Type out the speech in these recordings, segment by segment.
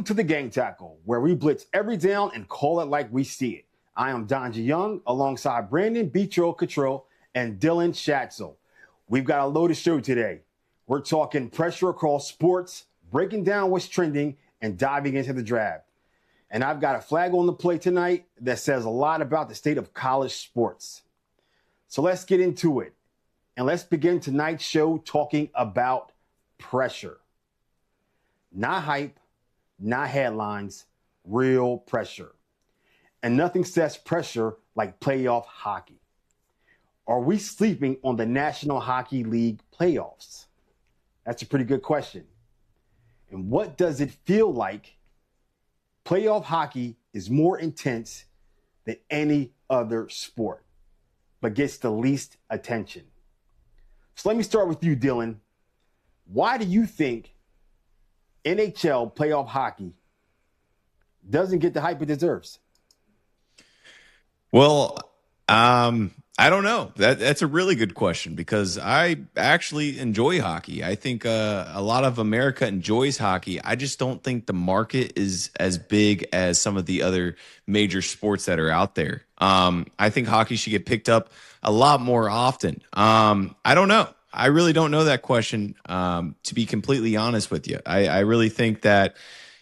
to the Gang Tackle, where we blitz every down and call it like we see it. I am Donji Young, alongside Brandon, B-Trill, Cottrill, and Dylan Schatzel. We've got a loaded show today. We're talking pressure across sports, breaking down what's trending, and diving into the draft. And I've got a flag on the play tonight that says a lot about the state of college sports. So let's get into it. And let's begin tonight's show talking about pressure. Not hype, not headlines, real pressure. And nothing says pressure like playoff hockey. Are we sleeping on the National Hockey League playoffs? That's a pretty good question. And what does it feel like? Playoff hockey is more intense than any other sport, but gets the least attention. So let me start with you, Dylan. Why do you think NHL playoff hockey doesn't get the hype it deserves? Well, I don't know. That's a really good question because I actually enjoy hockey. I think a lot of America enjoys hockey. I just don't think the market is as big as some of the other major sports that are out there. I think hockey should get picked up a lot more often. I don't know. I really don't know that question, to be completely honest with you. I really think that,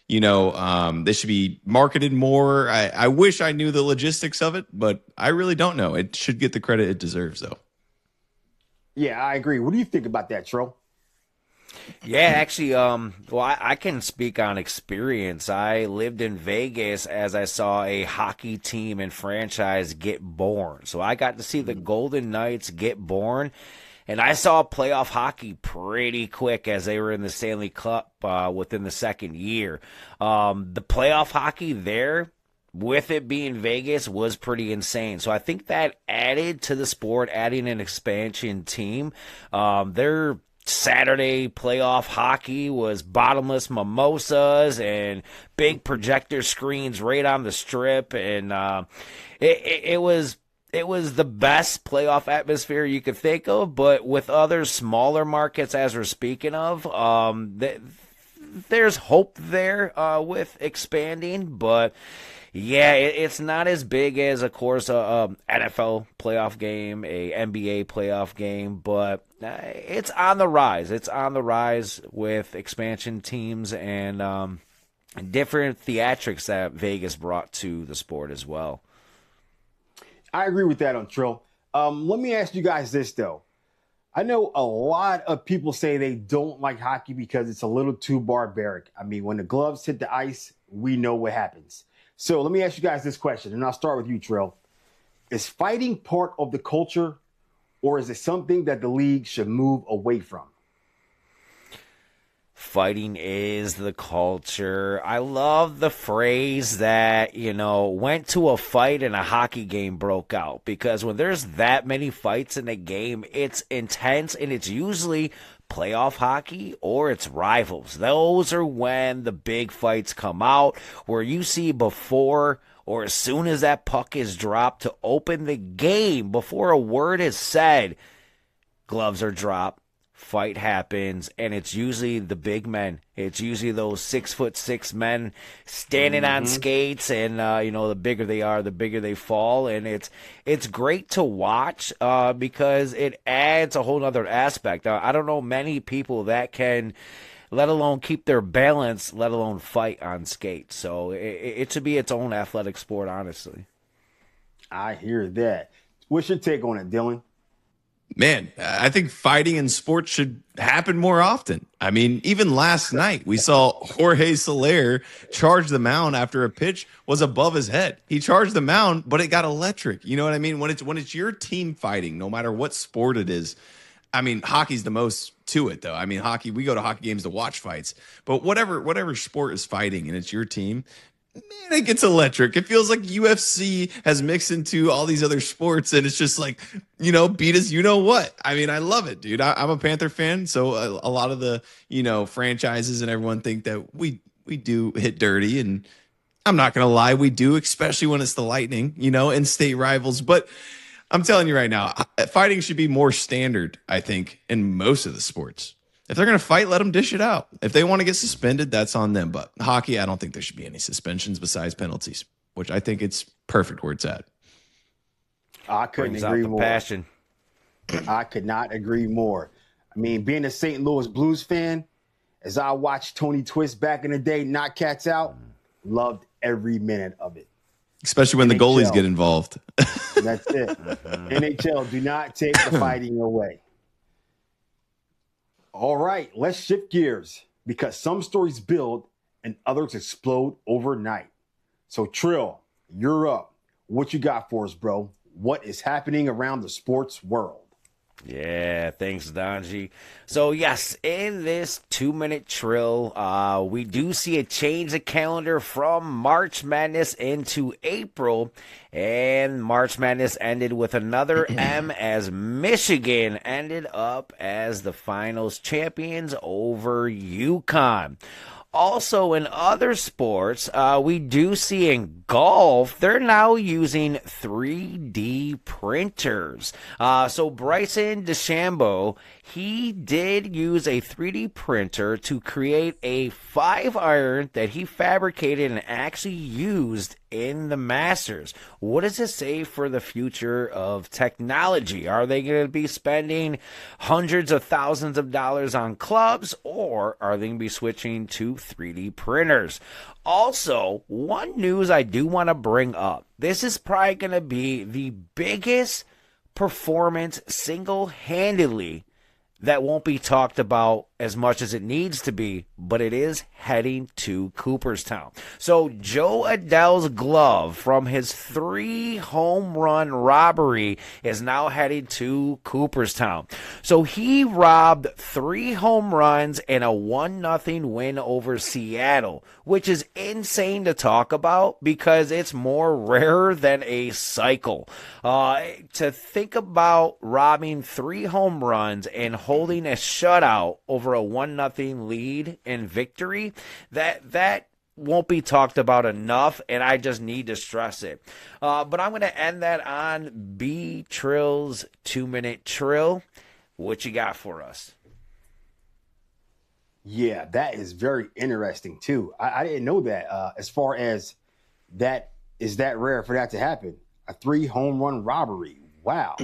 this should be marketed more. I wish I knew the logistics of it, but I really don't know. It should get the credit it deserves, though. Yeah, I agree. What do you think about that, Trill? Yeah, actually, I can speak on experience. I lived in Vegas as I saw a hockey team and franchise get born. So I got to see the Golden Knights get born. And I saw playoff hockey pretty quick as they were in the Stanley Cup within the second year. The playoff hockey there, with it being Vegas, was pretty insane. So I think that added to the sport, adding an expansion team. Their Saturday playoff hockey was bottomless mimosas and big projector screens right on the strip. And it was the best playoff atmosphere you could think of, but with other smaller markets, as we're speaking of, there's hope there with expanding. But yeah, it's not as big as, of course, a NFL playoff game, a NBA playoff game, but it's on the rise. It's on the rise with expansion teams and different theatrics that Vegas brought to the sport as well. I agree with that on Trill. Let me ask you guys this, though. I know a lot of people say they don't like hockey because it's a little too barbaric. I mean, when the gloves hit the ice, we know what happens. So let me ask you guys this question, and I'll start with you, Trill. Is fighting part of the culture, or is it something that the league should move away from? Fighting is the culture. I love the phrase that, went to a fight and a hockey game broke out, because when there's that many fights in a game, it's intense, and it's usually playoff hockey or it's rivals. Those are when the big fights come out, where you see before or as soon as that puck is dropped to open the game, before a word is said, gloves are dropped. Fight happens, and it's usually the big men. It's usually those 6'6" men standing on skates, and the bigger they are, the bigger they fall. And it's great to watch because it adds a whole other aspect. I don't know many people that can, let alone keep their balance, let alone fight on skates. So it should be its own athletic sport, honestly. I hear that. What's your take on it, Dylan? Man, I think fighting in sports should happen more often. I mean, even last night, we saw Jorge Soler charge the mound after a pitch was above his head. He charged the mound, but it got electric. You know what I mean? When it's your team fighting, no matter what sport it is. I mean, hockey's the most to it, though. I mean, hockey, we go to hockey games to watch fights. But whatever sport is fighting and it's your team, man, it gets electric. It feels like UFC has mixed into all these other sports, and it's just like, beat us, what. I mean, I love it, dude. I'm a Panther fan, so a lot of the, franchises and everyone think that we do hit dirty, and I'm not going to lie, we do, especially when it's the Lightning, and state rivals. But I'm telling you right now, fighting should be more standard, I think, in most of the sports. if they're going to fight, let them dish it out. If they want to get suspended, that's on them. But hockey, I don't think there should be any suspensions besides penalties, which I think it's perfect where it's at. I couldn't agree more. Passion. I could not agree more. I mean, being a St. Louis Blues fan, as I watched Tony Twist back in the day knock cats out, loved every minute of it. Especially when NHL, the goalies get involved. That's it. NHL, do not take the fighting away. All right, let's shift gears because some stories build and others explode overnight. So, Trill, you're up. What you got for us, bro? What is happening around the sports world? Yeah, thanks, Donji. So, yes, in this 2-minute trill, we do see a change of calendar from March Madness into April. And March Madness ended with another M as Michigan ended up as the finals champions over UConn. Also, in other sports, we do see in golf, they're now using 3D printers. So Bryson DeChambeau, he did use a 3D printer to create a 5-iron that he fabricated and actually used in the Masters. What does it say for the future of technology? Are they going to be spending hundreds of thousands of dollars on clubs, or are they going to be switching to 3D printers? Also, one news I do want to bring up. This is probably going to be the biggest performance single-handedly that won't be talked about as much as it needs to be, but it is heading to Cooperstown. So Joe Adell's glove from his 3-home run robbery is now heading to Cooperstown. So he robbed 3 home runs in a 1-0 win over Seattle, which is insane to talk about because it's more rare than a cycle. To think about robbing 3 home runs and holding a shutout over a 1-0 lead in victory, that won't be talked about enough, and I just need to stress it. But I'm going to end that on B-Trill's 2-minute trill. What you got for us? Yeah, that is very interesting, too. I didn't know that. As far as that is that rare for that to happen. A 3-home run robbery. Wow.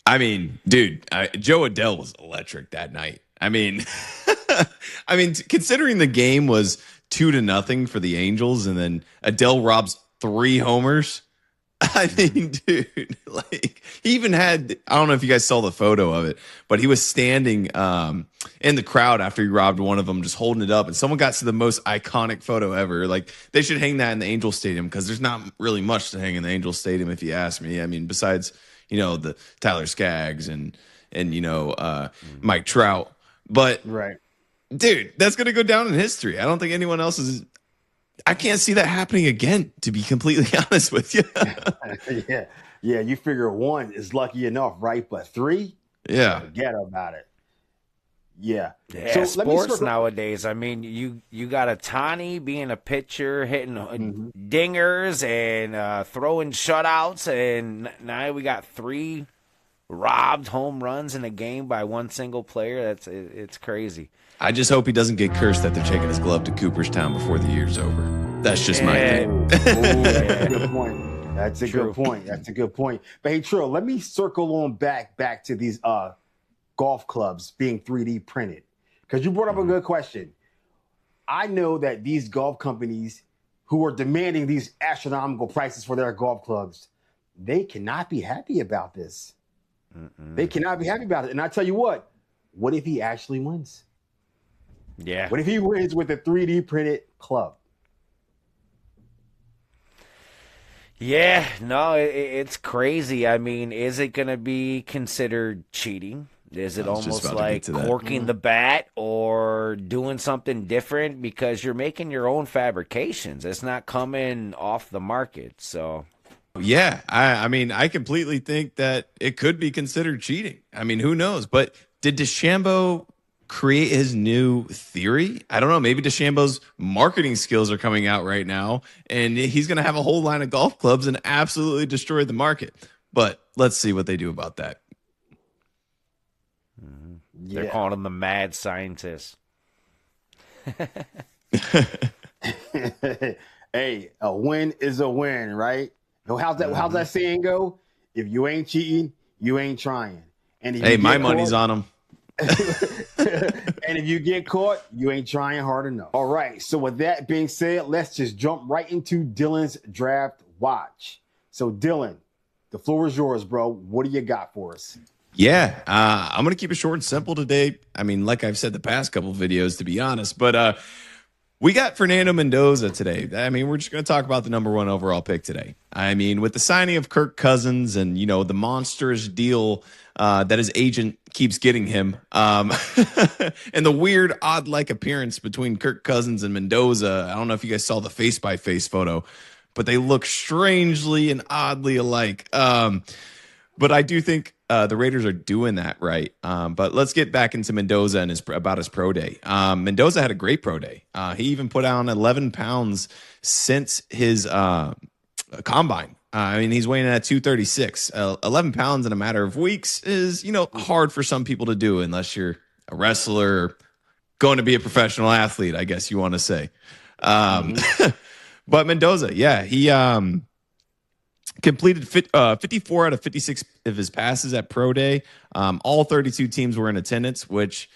I mean, dude, Joe Adell was electric that night. I mean, considering the game was 2-0 for the Angels, and then Adell robs 3 homers. I mean, dude, like he even had, I don't know if you guys saw the photo of it, but he was standing in the crowd after he robbed one of them, just holding it up. And someone got to the most iconic photo ever. Like they should hang that in the Angel Stadium because there's not really much to hang in the Angel Stadium, if you ask me. I mean, besides, the Tyler Skaggs and Mike Trout. But, right, dude, that's going to go down in history. I don't think anyone else is. I can't see that happening again, to be completely honest with you. Yeah. You figure 1 is lucky enough, right? But 3, forget about it. Yeah. So sports nowadays. I mean, you got a Tani being a pitcher, hitting dingers and throwing shutouts, and now we got 3 robbed home runs in a game by one single player. It's crazy. I just hope he doesn't get cursed that they're taking his glove to Cooperstown before the year's over. That's just my thing. That's a good point. That's a good point. But hey, Trill, let me circle on back to these golf clubs being 3D printed, because you brought up a good question. I know that these golf companies who are demanding these astronomical prices for their golf clubs, they cannot be happy about this. They cannot be happy about it. And I tell you what if he actually wins? Yeah. What if he wins with a 3D printed club? Yeah, no, it's crazy. I mean, is it going to be considered cheating? Is it almost like corking the bat or doing something different because you're making your own fabrications? It's not coming off the market. So, yeah, I mean, I completely think that it could be considered cheating. I mean, who knows? But did DeChambeau create his new theory? I don't know. Maybe DeChambeau's marketing skills are coming out right now, and he's going to have a whole line of golf clubs and absolutely destroy the market. But let's see what they do about that. They're calling him the mad scientist. Hey, a win is a win, right? How's that saying go? If you ain't cheating, you ain't trying. And if my money's on him. And if you get caught, you ain't trying hard enough. All right. So with that being said, let's just jump right into Dylan's draft watch. So Dylan, the floor is yours, bro. What do you got for us? Yeah, I'm going to keep it short and simple today. I mean, like I've said the past couple of videos, to be honest, but we got Fernando Mendoza today. I mean, we're just going to talk about the number 1 overall pick today. I mean, with the signing of Kirk Cousins and, the monstrous deal that his agent keeps getting him, and the weird, odd-like appearance between Kirk Cousins and Mendoza. I don't know if you guys saw the face-by-face photo, but they look strangely and oddly alike. But I do think the Raiders are doing that right. But let's get back into Mendoza and about his pro day. Mendoza had a great pro day. He even put on 11 pounds since his combine. I mean, he's weighing in at 236. 11 pounds in a matter of weeks is, hard for some people to do unless you're a wrestler or going to be a professional athlete, I guess you want to say. But Mendoza, yeah, he completed 54 out of 56 of his passes at Pro Day. All 32 teams were in attendance, which,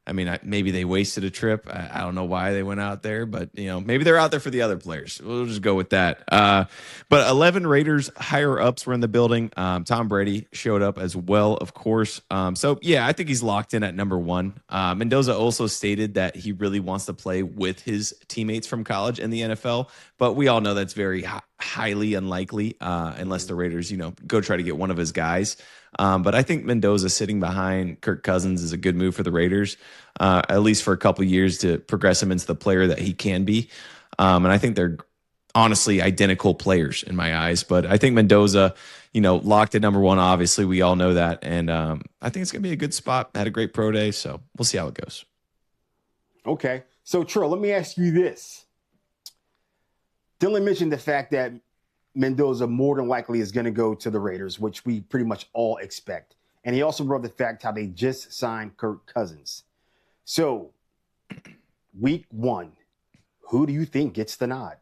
I mean, maybe they wasted a trip. I don't know why they went out there, but, maybe they're out there for the other players. We'll just go with that. But 11 Raiders higher-ups were in the building. Tom Brady showed up as well, of course. So, yeah, I think he's locked in at number 1. Mendoza also stated that he really wants to play with his teammates from college in the NFL, but we all know that's very highly unlikely unless the Raiders, go try to get one of his guys. But I think Mendoza sitting behind Kirk Cousins is a good move for the Raiders, at least for a couple of years to progress him into the player that he can be. And I think they're honestly identical players in my eyes. But I think Mendoza, locked at number 1. Obviously, we all know that. And I think it's going to be a good spot. Had a great pro day, so we'll see how it goes. Okay. So, Trill, let me ask you this. Dylan mentioned the fact that Mendoza more than likely is going to go to the Raiders, which we pretty much all expect. And he also brought the fact how they just signed Kirk Cousins. So, week 1, who do you think gets the nod?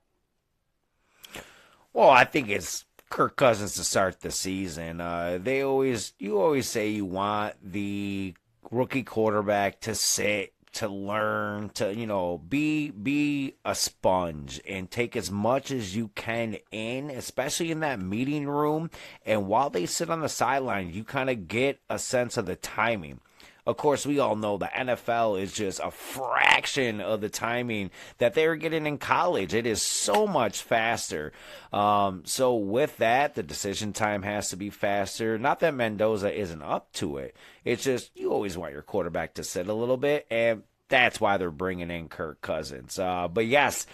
Well, I think it's Kirk Cousins to start the season. You always say you want the rookie quarterback to sit, to learn, to, be a sponge and take as much as you can in, especially in that meeting room. And while they sit on the sideline, you kind of get a sense of the timing. Of course, we all know the NFL is just a fraction of the timing that they were getting in college. It is so much faster. So with that, the decision time has to be faster. Not that Mendoza isn't up to it. It's just you always want your quarterback to sit a little bit, and that's why they're bringing in Kirk Cousins. But yes,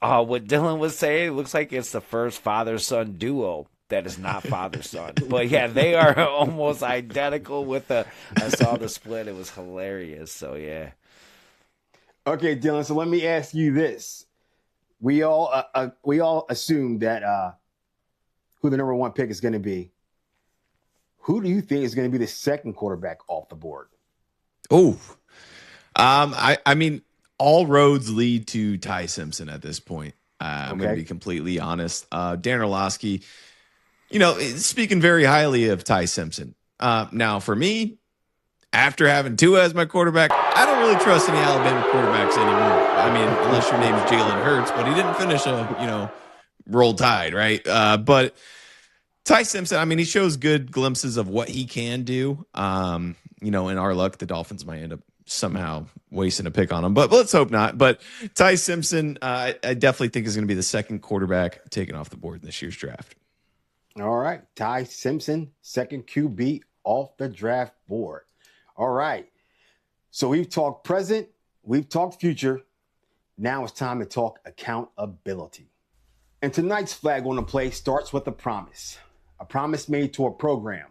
what Dylan was saying, it looks like it's the first father-son duo that is not father-son. But yeah, they are almost identical with I saw the split. It was hilarious. So yeah. Okay, Dylan. So let me ask you this: we all assume that who the number 1 pick is going to be. Who do you think is going to be the second quarterback off the board? Oh, I mean, all roads lead to Ty Simpson at this point. I'm going to be completely honest. Dan Orlovsky, speaking very highly of Ty Simpson. Now, for me, after having Tua as my quarterback, I don't really trust any Alabama quarterbacks anymore. I mean, unless your name's Jalen Hurts, but he didn't finish Roll Tide, right? But Ty Simpson, I mean, he shows good glimpses of what he can do. In our luck, the Dolphins might end up somehow wasting a pick on him, but let's hope not. But Ty Simpson, I definitely think is going to be the second quarterback taken off the board in this year's draft. All right. Ty Simpson, second QB off the draft board. All right. So we've talked present, we've talked future. Now it's time to talk accountability. And tonight's flag on the play starts with a promise made to a program,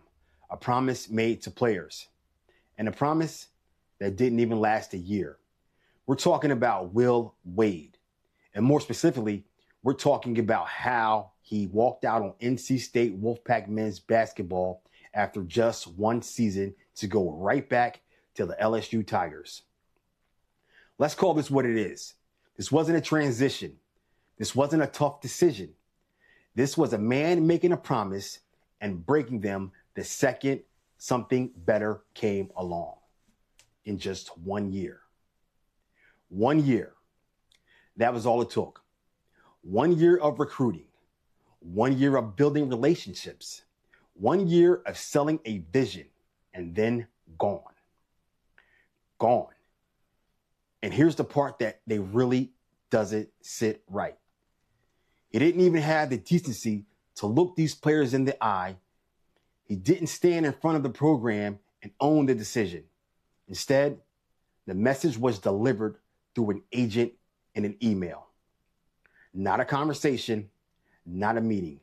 a promise made to players, and a promise that didn't even last a year. We're talking about Will Wade. And more specifically, we're talking about how he walked out on NC State Wolfpack men's basketball after just one season to go right back to the LSU Tigers. Let's call this what it is. This wasn't a transition. This wasn't a tough decision. This was a man making a promise and breaking them the second something better came along in just 1 year. 1 year. That was all it took. 1 year of recruiting. 1 year of building relationships. 1 year of selling a vision, and then gone. Gone. And here's the part that they really doesn't sit right. He didn't even have the decency to look these players in the eye. He didn't stand in front of the program and own the decision. Instead, the message was delivered through an agent in an email. Not a conversation, not a meeting,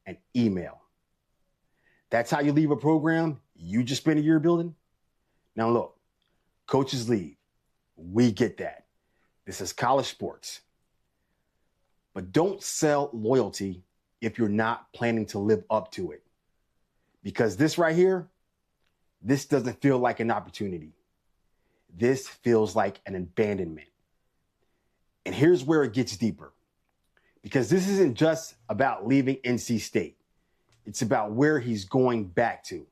an email. That's how you leave a program you just spent a year building? Now look, coaches leave. We get that. This is college sports. But don't sell loyalty if you're not planning to live up to it. Because this right here, this doesn't feel like an opportunity. This feels like an abandonment. And here's where it gets deeper. Because this isn't just about leaving NC State. It's about where he's going back to.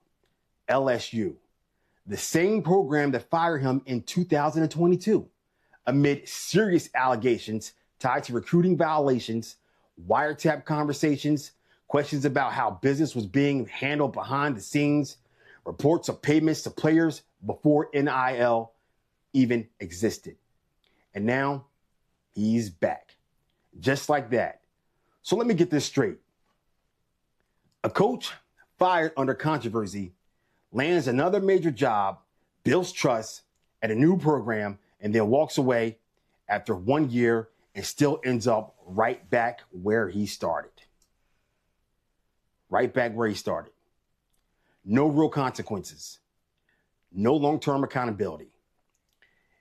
LSU. The same program that fired him in 2022 amid serious allegations tied to recruiting violations, wiretap conversations, questions about how business was being handled behind the scenes, reports of payments to players before NIL even existed. And now he's back. Just like that. So let me get this straight. A coach fired under controversy lands another major job, builds trust at a new program, and then walks away after 1 year and still ends up right back where he started. Right back where he started. No real consequences. No long-term accountability.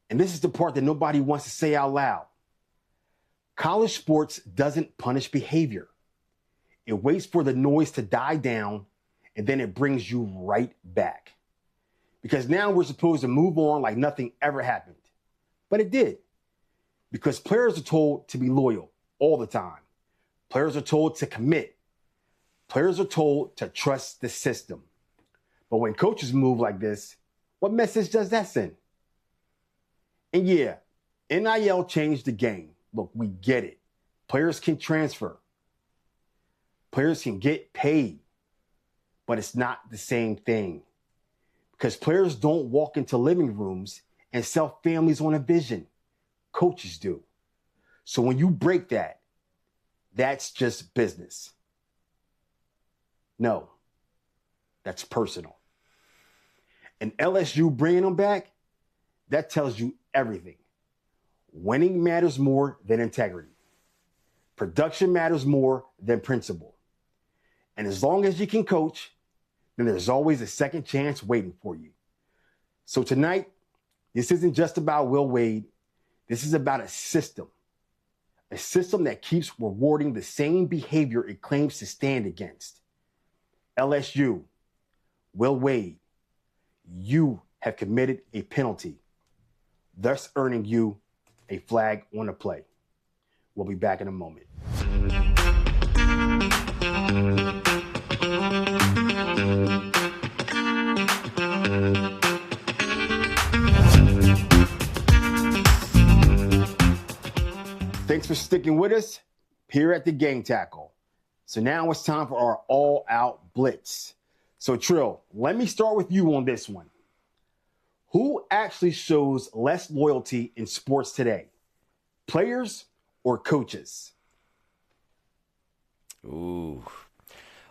And this is the part that nobody wants to say out loud. College sports doesn't punish behavior. It waits for the noise to die down, and then it brings you right back. Because now we're supposed to move on like nothing ever happened. But it did. Because players are told to be loyal all the time. Players are told to commit. Players are told to trust the system. But when coaches move like this, what message does that send? And yeah, NIL changed the game. Look, we get it. Players can transfer. Players can get paid. But it's not the same thing. Because players don't walk into living rooms and sell families on a vision. Coaches do. So when you break that, that's just business. No, that's personal. And LSU bringing them back, that tells you everything. Winning matters more than integrity. Production matters more than principle. And as long as you can coach, then there's always a second chance waiting for you. So tonight, this isn't just about Will Wade. This is about a system that keeps rewarding the same behavior it claims to stand against. LSU, Will Wade, you have committed a penalty, thus earning you a flag on the play. We'll be back in a moment. Thanks for sticking with us here at the Game Tackle. So now it's time for our all-out blitz. So Trill, let me start with you on this one. Who actually shows less loyalty in sports today? Players or coaches? Ooh.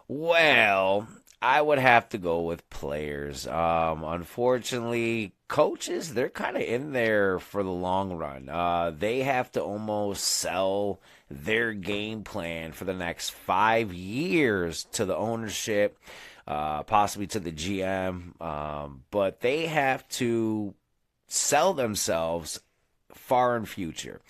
Well, I would have to go with players. Unfortunately, coaches, they're kind of in there for the long run. They have to almost sell their game plan for the next 5 years to the ownership, possibly to the GM. But they have to sell themselves far in future.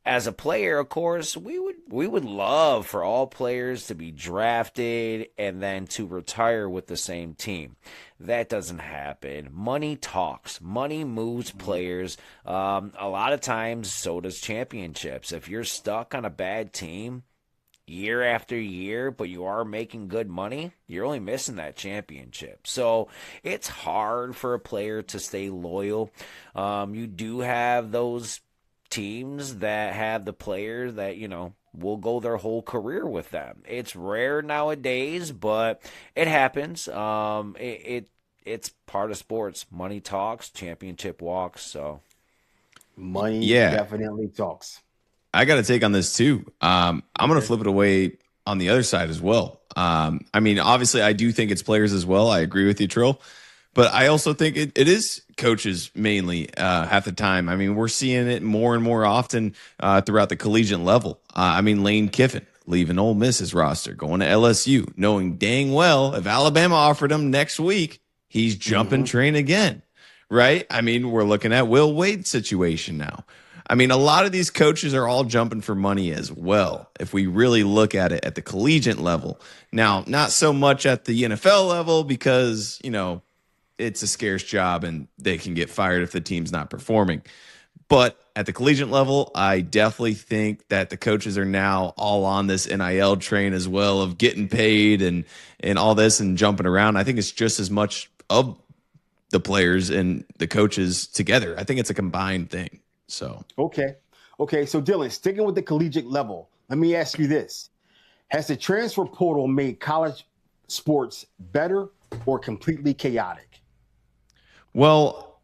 as a player, of course, we would love for all players to be drafted and then to retire with the same team. That doesn't happen. Money talks. Money moves players. A lot of times, so does championships. If you're stuck on a bad team year after year, but you are making good money, you're only missing that championship. So it's hard for a player to stay loyal. You do have those teams that have the players that, will go their whole career with them. It's rare nowadays, but it happens. It's part of sports. Money talks, championship walks. So money definitely talks. I got to take on this too. I'm going to flip it away on the other side as well. Obviously, I do think it's players as well. I agree with you, Trill. But I also think it is coaches mainly half the time. We're seeing it more and more often throughout the collegiate level. Lane Kiffin leaving Ole Miss's roster, going to LSU, knowing dang well if Alabama offered him next week, he's jumping train again, right? We're looking at Will Wade's situation now. A lot of these coaches are all jumping for money as well, if we really look at it at the collegiate level. Now, not so much at the NFL level because, it's a scarce job and they can get fired if the team's not performing. But at the collegiate level, I definitely think that the coaches are now all on this NIL train as well of getting paid and all this and jumping around. I think it's just as much of the players and the coaches together. I think it's a combined thing. So Okay. So Dylan, sticking with the collegiate level, let me ask you this. Has the transfer portal made college sports better or completely chaotic? Well,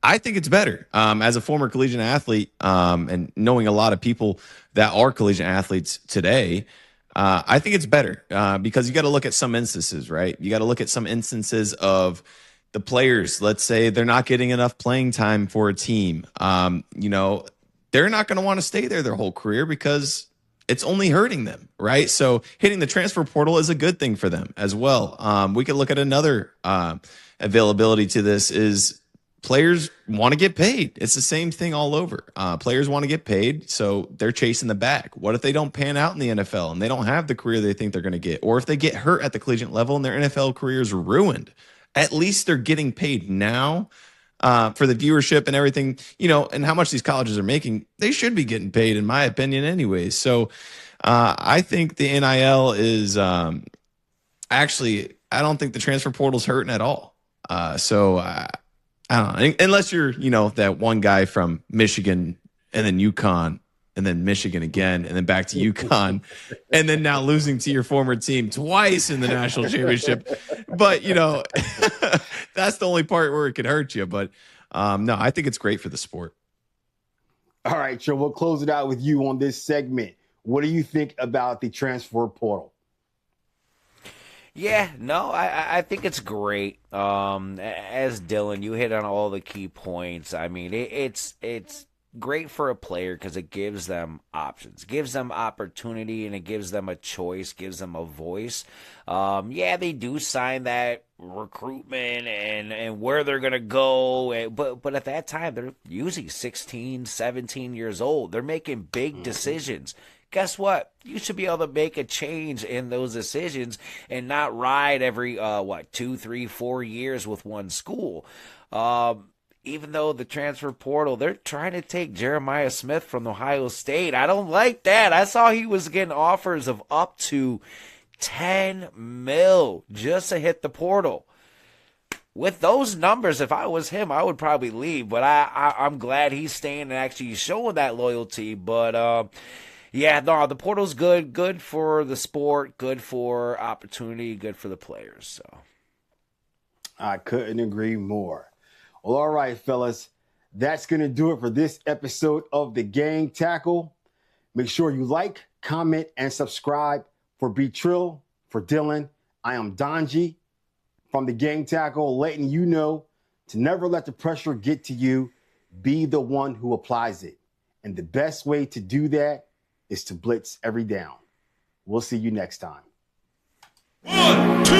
I think it's better. As a former collegiate athlete and knowing a lot of people that are collegiate athletes today, I think it's better because you got to look at some instances, right? You got to look at some instances of the players. Let's say they're not getting enough playing time for a team. They're not going to want to stay there their whole career because it's only hurting them, right? So hitting the transfer portal is a good thing for them as well. We could look at another availability to this is players want to get paid. It's the same thing all over. Players want to get paid, so they're chasing the bag. What if they don't pan out in the NFL and they don't have the career they think they're going to get? Or if they get hurt at the collegiate level and their NFL career is ruined? At least they're getting paid now for the viewership and everything, and how much these colleges are making. They should be getting paid, in my opinion, anyways. So I think the NIL is actually, I don't think the transfer portal's hurting at all. I don't know, unless you're, that one guy from Michigan and then UConn and then Michigan again and then back to UConn and then now losing to your former team twice in the national championship. But, that's the only part where it could hurt you. But no, I think it's great for the sport. All right, so we'll close it out with you on this segment. What do you think about the transfer portal? Yeah, no, I think it's great. As Dylan, you hit on all the key points. It's great for a player because it gives them options, gives them opportunity, and it gives them a choice, gives them a voice. They do sign that recruitment and where they're going to go. But at that time, they're usually 16, 17 years old. They're making big decisions. Guess what? You should be able to make a change in those decisions and not ride every, 2, 3, 4 years with one school. Even though the transfer portal, they're trying to take Jeremiah Smith from Ohio State. I don't like that. I saw he was getting offers of up to $10 million just to hit the portal. With those numbers, if I was him, I would probably leave. But I'm glad he's staying and actually showing that loyalty. But the portal's good. Good for the sport. Good for opportunity. Good for the players. So I couldn't agree more. Well, all right, fellas, that's going to do it for this episode of The Gang Tackle. Make sure you like, comment, and subscribe. For B-Trill, for Dylan, I am Donji from The Gang Tackle, letting you know to never let the pressure get to you. Be the one who applies it. And the best way to do that is to blitz every down. We'll see you next time. 1, 2,